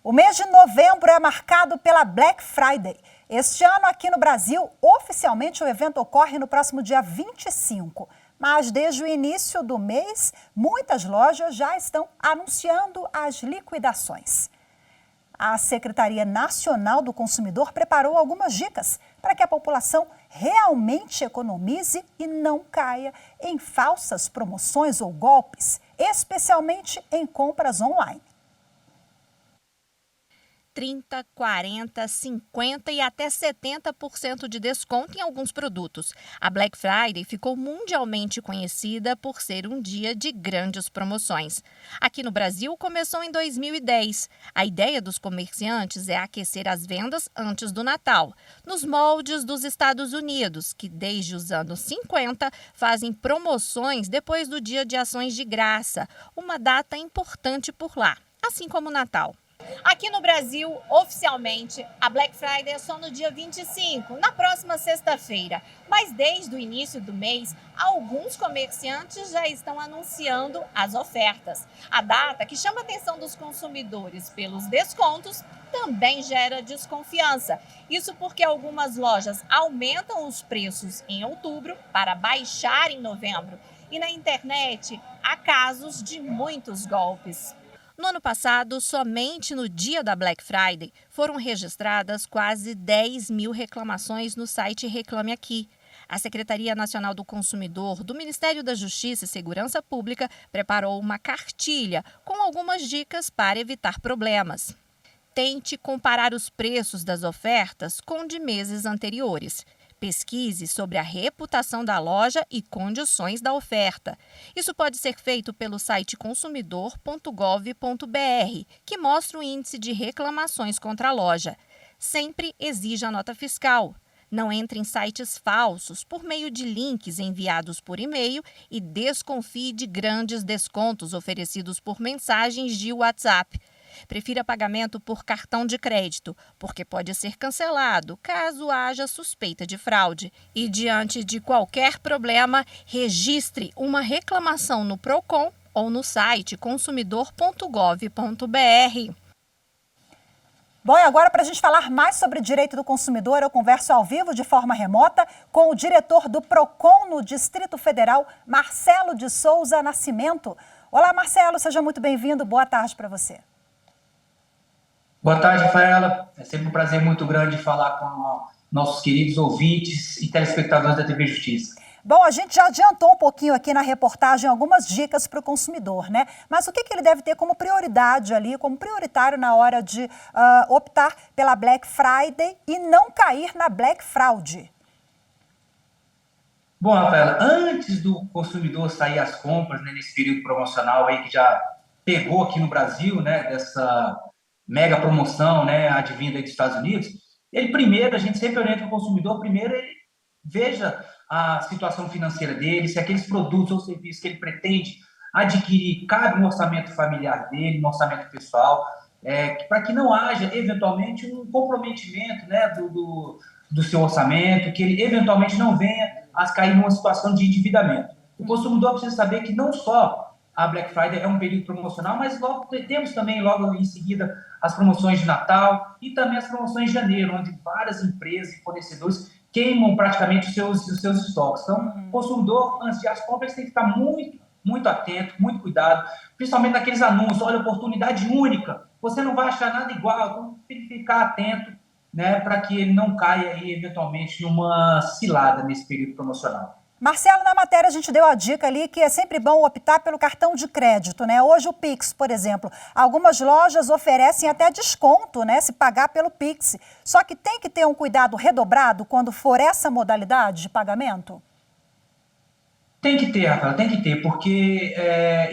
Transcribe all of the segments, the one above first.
O mês de novembro é marcado pela Black Friday. Este ano, aqui no Brasil, oficialmente o evento ocorre no próximo dia 25. Mas desde o início do mês, muitas lojas já estão anunciando as liquidações. A Secretaria Nacional do Consumidor preparou algumas dicas para que a população realmente economize e não caia em falsas promoções ou golpes, especialmente em compras online. 30, 40, 50 e até 70% de desconto em alguns produtos. A Black Friday ficou mundialmente conhecida por ser um dia de grandes promoções. Aqui no Brasil, começou em 2010. A ideia dos comerciantes é aquecer as vendas antes do Natal, nos moldes dos Estados Unidos, que desde os anos 50 fazem promoções depois do Dia de Ações de Graça, uma data importante por lá, assim como o Natal. Aqui no Brasil, oficialmente, a Black Friday é só no dia 25, na próxima sexta-feira. Mas desde o início do mês, alguns comerciantes já estão anunciando as ofertas. A data, que chama a atenção dos consumidores pelos descontos, também gera desconfiança. Isso porque algumas lojas aumentam os preços em outubro para baixar em novembro. E na internet, há casos de muitos golpes. No ano passado, somente no dia da Black Friday, foram registradas quase 10 mil reclamações no site Reclame Aqui. A Secretaria Nacional do Consumidor, do Ministério da Justiça e Segurança Pública, preparou uma cartilha com algumas dicas para evitar problemas. Tente comparar os preços das ofertas com de meses anteriores. Pesquise sobre a reputação da loja e condições da oferta. Isso pode ser feito pelo site consumidor.gov.br, que mostra o índice de reclamações contra a loja. Sempre exija a nota fiscal. Não entre em sites falsos por meio de links enviados por e-mail e desconfie de grandes descontos oferecidos por mensagens de WhatsApp. Prefira pagamento por cartão de crédito, porque pode ser cancelado caso haja suspeita de fraude. E diante de qualquer problema, registre uma reclamação no Procon ou no site consumidor.gov.br. Bom, e agora para a gente falar mais sobre direito do consumidor, eu converso ao vivo de forma remota com o diretor do Procon no Distrito Federal, Marcelo de Souza Nascimento. Olá, Marcelo, seja muito bem-vindo. Boa tarde para você. Boa tarde, Rafaela. É sempre um prazer muito grande falar com nossos queridos ouvintes e telespectadores da TV Justiça. Bom, a gente já adiantou um pouquinho aqui na reportagem algumas dicas para o consumidor, né? Mas o que ele deve ter como prioridade ali, como prioritário na hora de optar pela Black Friday e não cair na Black Fraud? Bom, Rafaela, antes do consumidor sair às compras, né, nesse período promocional aí que já pegou aqui no Brasil, né, dessa mega promoção, né, advinda dos Estados Unidos, ele primeiro, a gente sempre orienta o consumidor, primeiro ele veja a situação financeira dele, se aqueles produtos ou serviços que ele pretende adquirir cabe no orçamento familiar dele, no orçamento pessoal, para que não haja, eventualmente, um comprometimento, né, do seu orçamento, que ele, eventualmente, não venha a cair numa situação de endividamento. O consumidor precisa saber que não só a Black Friday é um período promocional, mas logo temos também, logo em seguida, as promoções de Natal e também as promoções de janeiro, onde várias empresas e fornecedores queimam praticamente os seus estoques. Então, o consumidor, antes de as compras, tem que ficar muito, muito atento, muito cuidado, principalmente naqueles anúncios, olha, oportunidade única, você não vai achar nada igual, então tem que ficar atento, né, para que ele não caia aí, eventualmente, numa cilada nesse período promocional. Marcelo, na matéria a gente deu a dica ali que é sempre bom optar pelo cartão de crédito, né? Hoje o Pix, por exemplo, algumas lojas oferecem até desconto, né, se pagar pelo Pix. Só que tem que ter um cuidado redobrado quando for essa modalidade de pagamento? Tem que ter, Rafael, tem que ter, porque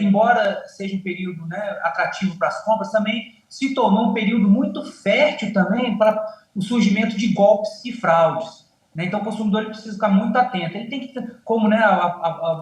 embora seja um período, né, atrativo para as compras, também se tornou um período muito fértil também para o surgimento de golpes e fraudes. Né? Então, o consumidor precisa ficar muito atento. Ele tem que ter, como, né,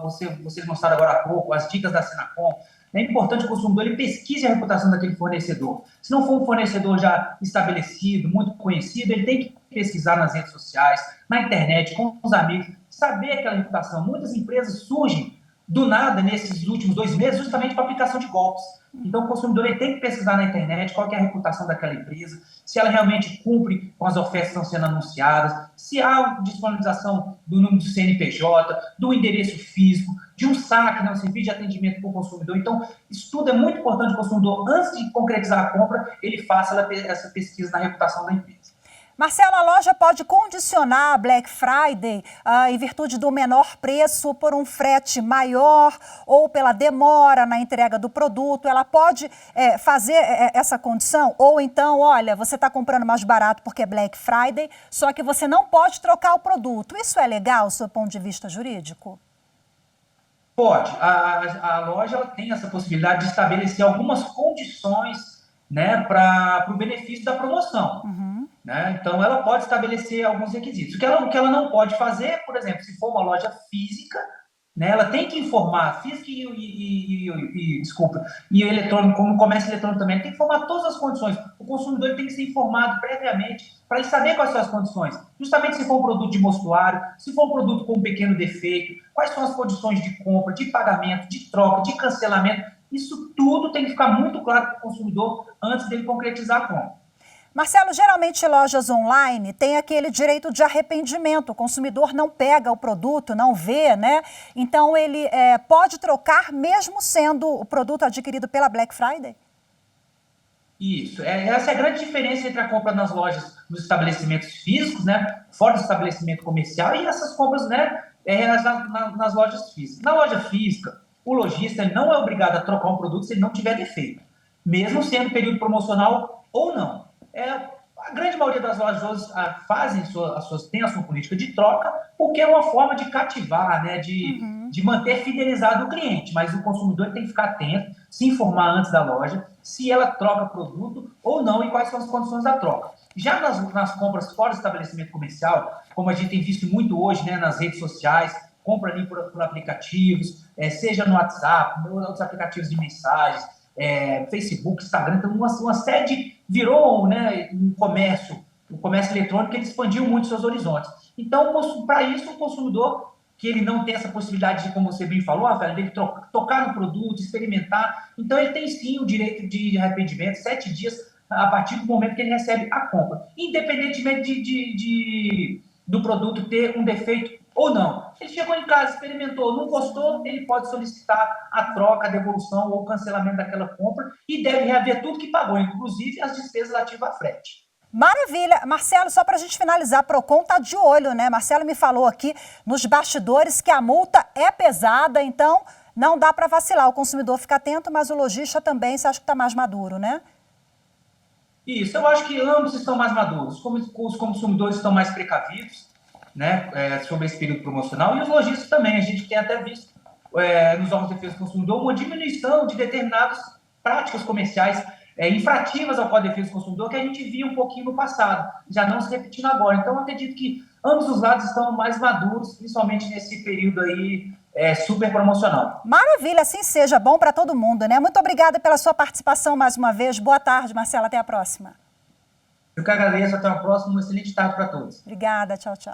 vocês mostraram agora há pouco, as dicas da Senacom, é importante que o consumidor ele pesquise a reputação daquele fornecedor. Se não for um fornecedor já estabelecido, muito conhecido, ele tem que pesquisar nas redes sociais, na internet, com os amigos, saber aquela reputação. Muitas empresas surgem do nada, nesses últimos 2 meses, justamente para aplicação de golpes. Então, o consumidor ele tem que pesquisar na internet qual que é a reputação daquela empresa, se ela realmente cumpre com as ofertas que estão sendo anunciadas, se há disponibilização do número do CNPJ, do endereço físico, de um saque, né, um serviço de atendimento para o consumidor. Então, isso tudo é muito importante. O consumidor, antes de concretizar a compra, ele faça essa pesquisa na reputação da empresa. Marcelo, a loja pode condicionar a Black Friday em virtude do menor preço por um frete maior ou pela demora na entrega do produto. Ela pode fazer essa condição? Ou então, olha, você está comprando mais barato porque é Black Friday, só que você não pode trocar o produto. Isso é legal, do seu ponto de vista jurídico? Pode. A loja ela tem essa possibilidade de estabelecer algumas condições, né, para o benefício da promoção. Né? Então, ela pode estabelecer alguns requisitos. O que ela não pode fazer, por exemplo, se for uma loja física, né, ela tem que informar, física e eletrônico, como comércio eletrônico também, tem que informar todas as condições. O consumidor tem que ser informado previamente para ele saber quais são as condições. Justamente se for um produto de mostruário, se for um produto com um pequeno defeito, quais são as condições de compra, de pagamento, de troca, de cancelamento. Isso tudo tem que ficar muito claro para o consumidor antes dele concretizar a compra. Marcelo, geralmente lojas online têm aquele direito de arrependimento. O consumidor não pega o produto, não vê, né? Então ele pode trocar mesmo sendo o produto adquirido pela Black Friday? Isso. Essa é a grande diferença entre a compra nas lojas, nos estabelecimentos físicos, né? Fora do estabelecimento comercial, e essas compras, né? Nas lojas físicas. Na loja física, o lojista ele não é obrigado a trocar um produto se ele não tiver defeito, mesmo sendo período promocional ou não. A grande maioria das lojas hoje tem a sua política de troca, porque é uma forma de cativar, né, de manter fidelizado o cliente. Mas o consumidor tem que ficar atento, se informar antes da loja, se ela troca produto ou não e quais são as condições da troca. Já nas compras fora do estabelecimento comercial, como a gente tem visto muito hoje, né, nas redes sociais, compra ali por aplicativos, seja no WhatsApp, outros aplicativos de mensagens, Facebook, Instagram, então uma série virou, né, o comércio eletrônico, ele expandiu muito seus horizontes. Então, para isso, o consumidor, que ele não tem essa possibilidade de, como você bem falou, Rafael, dele tocar no produto, experimentar, então ele tem sim o direito de arrependimento, 7 dias a partir do momento que ele recebe a compra, independentemente do produto ter um defeito ou não. Ele chegou em casa, experimentou, não gostou, ele pode solicitar a troca, a devolução ou o cancelamento daquela compra e deve reaver tudo que pagou, inclusive as despesas relativas a frete. Maravilha. Marcelo, só para a gente finalizar, a Procon está de olho, né? Marcelo me falou aqui nos bastidores que a multa é pesada, então não dá para vacilar. O consumidor fica atento, mas o lojista também, você acha que está mais maduro, né? Isso, eu acho que ambos estão mais maduros. Os consumidores estão mais precavidos, né, sobre esse período promocional, e os lojistas também. A gente tem até visto nos órgãos de defesa do consumidor uma diminuição de determinadas práticas comerciais infrativas ao Código de Defesa do Consumidor que a gente via um pouquinho no passado, já não se repetindo agora. Então, eu acredito que ambos os lados estão mais maduros, principalmente nesse período aí super promocional. Maravilha, assim seja, bom para todo mundo, né? Muito obrigada pela sua participação mais uma vez. Boa tarde, Marcelo, até a próxima. Eu que agradeço, até a próxima, uma excelente tarde para todos. Obrigada, tchau, tchau.